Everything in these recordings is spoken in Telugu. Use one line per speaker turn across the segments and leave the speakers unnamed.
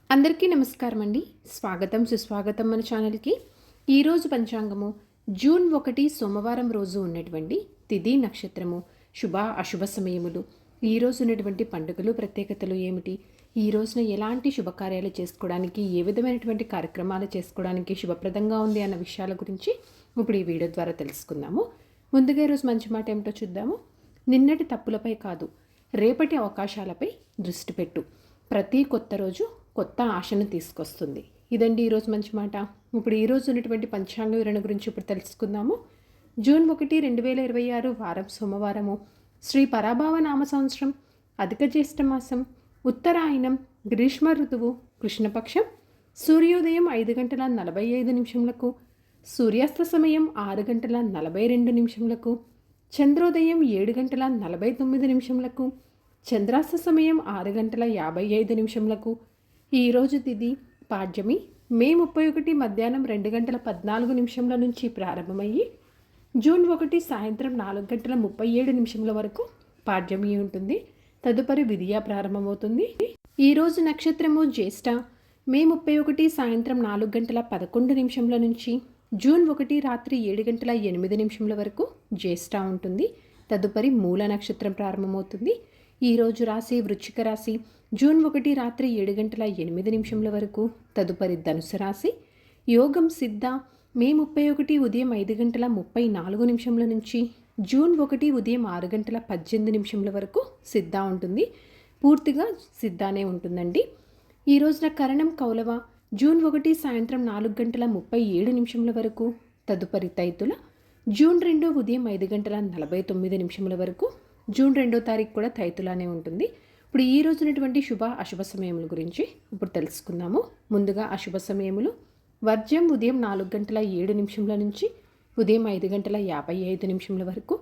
అందరికీ నమస్కారం అండి. స్వాగతం సుస్వాగతం మన ఛానల్కి. ఈరోజు పంచాంగము జూన్ 1 సోమవారం రోజు ఉన్నటువంటి తిథి నక్షత్రము శుభ అశుభ సమయములు, ఈరోజు ఉన్నటువంటి పండుగలు ప్రత్యేకతలు ఏమిటి, ఈ రోజున ఎలాంటి శుభకార్యాలు చేసుకోవడానికి, ఏ విధమైనటువంటి కార్యక్రమాలు చేసుకోవడానికి శుభప్రదంగా ఉంది అన్న విషయాల గురించి ఇప్పుడు ఈ వీడియో ద్వారా తెలుసుకుందాము. ముందుగా ఈరోజు మంచి మాట ఏమిటో చూద్దాము. నిన్నటి తప్పులపై కాదు, రేపటి అవకాశాలపై దృష్టి పెట్టు. ప్రతి కొత్త రోజు కొత్త ఆశను తీసుకొస్తుంది. ఇదండి ఈరోజు మంచి మాట. ఇప్పుడు ఈరోజు ఉన్నటువంటి పంచాంగ వివరణ గురించి ఇప్పుడు తెలుసుకుందాము. జూన్ 1, 2026 వారం సోమవారము. శ్రీ పరాభావ నామ సంవత్సరం, అధిక జ్యేష్ఠ మాసం, ఉత్తరాయణం, గ్రీష్మ ఋతువు, కృష్ణపక్షం. సూర్యోదయం 5:45 సూర్యాస్త సమయం 6:42 చంద్రోదయం 7:49 చంద్రాస్త సమయం 6:55 ఈరోజు తిథి పాడ్యమి. మే 31 మధ్యాహ్నం 2:14 నుంచి ప్రారంభమయ్యి జూన్ 1 సాయంత్రం 4:37 వరకు పాడ్యమి ఉంటుంది. తదుపరి విధియ ప్రారంభమవుతుంది. ఈరోజు నక్షత్రము జ్యేష్ఠ. మే 31 సాయంత్రం 4:11 నుంచి జూన్ 1 రాత్రి 7:08 వరకు జ్యేష్ఠ ఉంటుంది. తదుపరి మూల నక్షత్రం ప్రారంభమవుతుంది. ఈరోజు రాశి వృశ్చిక రాశి. జూన్ 1 రాత్రి 7:08 వరకు. తదుపరి ధనుసు రాశి. యోగం సిద్ధ. మే 31 ఉదయం 5:34 నుంచి జూన్ 1 ఉదయం 6:18 వరకు సిద్ధ ఉంటుంది. పూర్తిగా సిద్ధానే ఉంటుందండి. ఈ రోజున కరణం కౌలవ. జూన్ 1 సాయంత్రం 4:37 వరకు. తదుపరి తైతుల. జూన్ 2 ఉదయం 5:49 వరకు. జూన్ 2వ తారీఖు కూడా తైతులానే ఉంటుంది. ఇప్పుడు ఈ రోజునటువంటి శుభ అశుభ సమయముల గురించి ఇప్పుడు తెలుసుకుందాము. ముందుగా అశుభ సమయములు. వర్జ్యం ఉదయం 4:07 నుంచి ఉదయం 5:55 వరకు.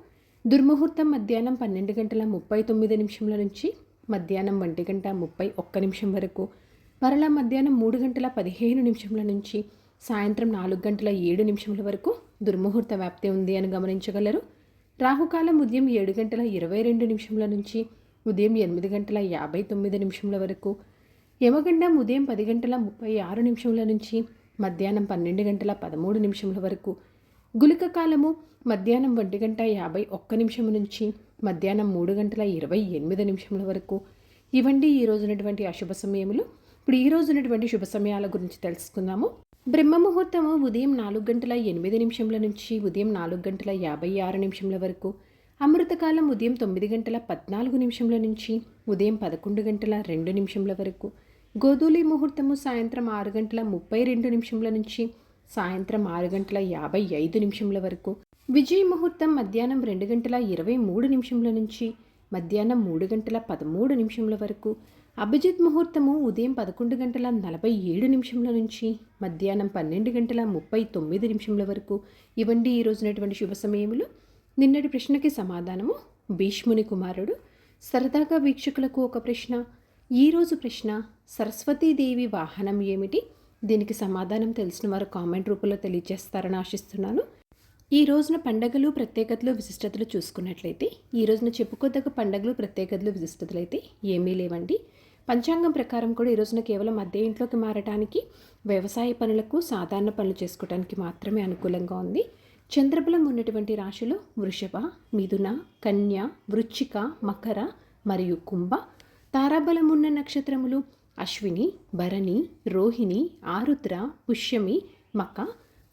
దుర్ముహూర్తం మధ్యాహ్నం 12:39 నుంచి మధ్యాహ్నం 1:31 వరకు. మరలా మధ్యాహ్నం 3:15 నుంచి సాయంత్రం 4:07 వరకు దుర్ముహూర్త వ్యాప్తి ఉంది అని గమనించగలరు. రాహుకాలం ఉదయం 7:22 నుంచి ఉదయం 8:59 వరకు. యమగండం ఉదయం 10:36 నుంచి మధ్యాహ్నం 12:13 వరకు. గుళిక కాలము మధ్యాహ్నం 1:51 నుంచి మధ్యాహ్నం 3:28 వరకు. ఇవండి ఈ రోజునటువంటి అశుభ సమయములు. ఇప్పుడు ఈ రోజునటువంటి శుభ సమయాల గురించి తెలుసుకుందాము. బ్రహ్మ ముహూర్తము ఉదయం 4:08 నుంచి ఉదయం 4:56 వరకు. అమృతకాలం ఉదయం 9:14 నుంచి ఉదయం 11:02 వరకు. గోధూలి ముహూర్తము సాయంత్రం 6:32 నుంచి సాయంత్రం 6:55 వరకు. విజయ ముహూర్తం మధ్యాహ్నం 2:23 నుంచి మధ్యాహ్నం 3:13 వరకు. అభిజిత్ ముహూర్తము ఉదయం 11:47 నుంచి మధ్యాహ్నం 12:39 వరకు. ఇవండి ఈ రోజునటువంటి శుభ సమయములు. నిన్నటి ప్రశ్నకి సమాధానము భీష్ముని కుమారుడు. సరదాగా వీక్షకులకు ఒక ప్రశ్న. ఈరోజు ప్రశ్న, సరస్వతీదేవి వాహనం ఏమిటి? దీనికి సమాధానం తెలిసిన వారు కామెంట్ రూపంలో తెలియజేస్తారని ఆశిస్తున్నాను. ఈ రోజున పండగలు ప్రత్యేకతలు విశిష్టతలు చూసుకున్నట్లయితే ఈ రోజున చెప్పుకోదగ్గ పండగలు ప్రత్యేకతలు విశిష్టతలు అయితే ఏమీ లేవండి. పంచాంగం ప్రకారం కూడా ఈ రోజున కేవలం అద్దె ఇంట్లోకి మారటానికి, వ్యవసాయ పనులకు, సాధారణ పనులు చేసుకోవడానికి మాత్రమే అనుకూలంగా ఉంది. చంద్రబలం ఉన్నటువంటి రాశులు వృషభ, మిథున, కన్య, వృశ్చిక, మకర మరియు కుంభ. తారాబలం ఉన్న నక్షత్రములు అశ్విని, భరణి, రోహిణి, ఆరుద్ర, పుష్యమి, మక,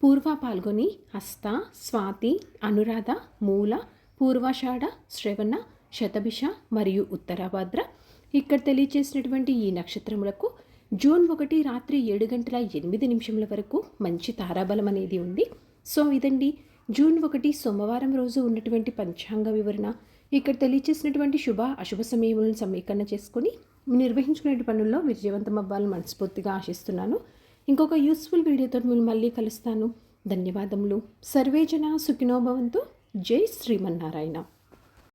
పూర్వ పాల్గొని, హస్త, స్వాతి, అనురాధ, మూల, పూర్వాషాఢ, శ్రవణ, శతభిష మరియు ఉత్తరాభాద్ర. ఇక్కడ తెలియచేసినటువంటి ఈ నక్షత్రములకు జూన్ 1 రాత్రి 7:08 వరకు మంచి తారాబలం అనేది ఉంది. సో ఇదండి జూన్ 1 సోమవారం రోజు ఉన్నటువంటి పంచాంగ వివరణ. ఇక్కడ తెలియచేసినటువంటి శుభ అశుభ సమయములను సమీకరణ చేసుకొని నిర్వహించుకునే పనుల్లో విజయవంతం అవ్వాలని మనస్ఫూర్తిగా ఆశిస్తున్నాను. ఇంకొక యూస్ఫుల్ వీడియోతో మీరు మళ్ళీ కలుస్తాను. ధన్యవాదములు. సర్వేజన సుఖినో భవంతు. జై శ్రీమన్నారాయణ.